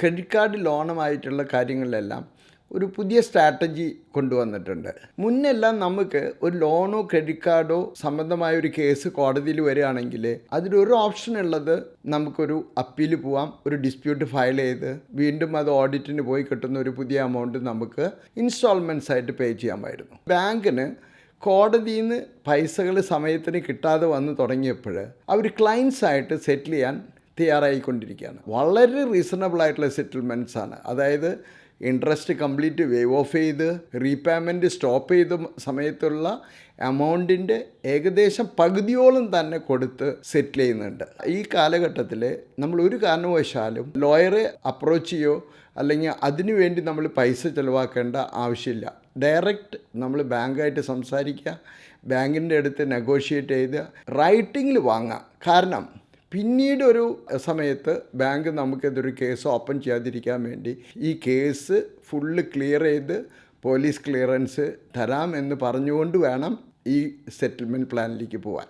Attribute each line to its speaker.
Speaker 1: Credit card ലോണുമായിട്ടുള്ള കാര്യങ്ങളിലെല്ലാം ഒരു പുതിയ സ്ട്രാറ്റജി കൊണ്ടുവന്നിട്ടുണ്ട്. മുന്നെല്ലാം നമുക്ക് ഒരു ലോണോ ക്രെഡിറ്റ് കാർഡോ സംബന്ധമായ ഒരു കേസ് കോടതിയിൽ വരികയാണെങ്കിൽ അതിലൊരു ഓപ്ഷൻ ഉള്ളത് നമുക്കൊരു അപ്പീൽ പോവാം, ഒരു ഡിസ്പ്യൂട്ട് ഫയൽ ചെയ്ത് വീണ്ടും അത് ഓഡിറ്റിന് പോയി കിട്ടുന്ന ഒരു പുതിയ എമൗണ്ട് നമുക്ക് ഇൻസ്റ്റാൾമെൻറ്റ്സ് ആയിട്ട് പേ ചെയ്യാമായിരുന്നു. ബാങ്കിന് കോടതിയിൽ നിന്ന് പൈസകൾ സമയത്തിന് കിട്ടാതെ വന്ന് തുടങ്ങിയപ്പോൾ അവർ ക്ലയൻസായിട്ട് സെറ്റിൽ ചെയ്യാൻ തയ്യാറായിക്കൊണ്ടിരിക്കുകയാണ്. വളരെ റീസണബിൾ ആയിട്ടുള്ള സെറ്റിൽമെൻറ്റ്സ് ആണ്. അതായത് ഇൻട്രസ്റ്റ് കംപ്ലീറ്റ് വേവ് ഓഫ് ചെയ്ത് റീപേയ്മെൻറ്റ് സ്റ്റോപ്പ് ചെയ്ത സമയത്തുള്ള എമൗണ്ടിൻ്റെ ഏകദേശം പകുതിയോളം തന്നെ കൊടുത്ത് സെറ്റിൽ ചെയ്യുന്നുണ്ട്. ഈ കാലഘട്ടത്തിൽ നമ്മൾ ഒരു കാരണവശാലും ലോയറെ അപ്രോച്ച് ചെയ്യോ അല്ലെങ്കിൽ അതിനു വേണ്ടി നമ്മൾ പൈസ ചിലവാക്കേണ്ട ആവശ്യമില്ല. ഡയറക്റ്റ് നമ്മൾ ബാങ്കായിട്ട് സംസാരിക്കുക, ബാങ്കിൻ്റെ അടുത്ത് നെഗോഷിയേറ്റ് ചെയ്ത് റൈറ്റിങ്ങിൽ വാങ്ങാം. കാരണം പിന്നീട് ഒരു സമയത്ത് ബാങ്ക് നമുക്കെതൊരു കേസ് ഓപ്പൺ ചെയ്യാതിരിക്കാൻ വേണ്ടി ഈ കേസ് ഫുള്ള് ക്ലിയർ ചെയ്ത് പോലീസ് ക്ലിയറൻസ് തരാം എന്ന് പറഞ്ഞുകൊണ്ട് വേണം ഈ സെറ്റിൽമെൻറ്റ് പ്ലാനിലേക്ക് പോകാൻ.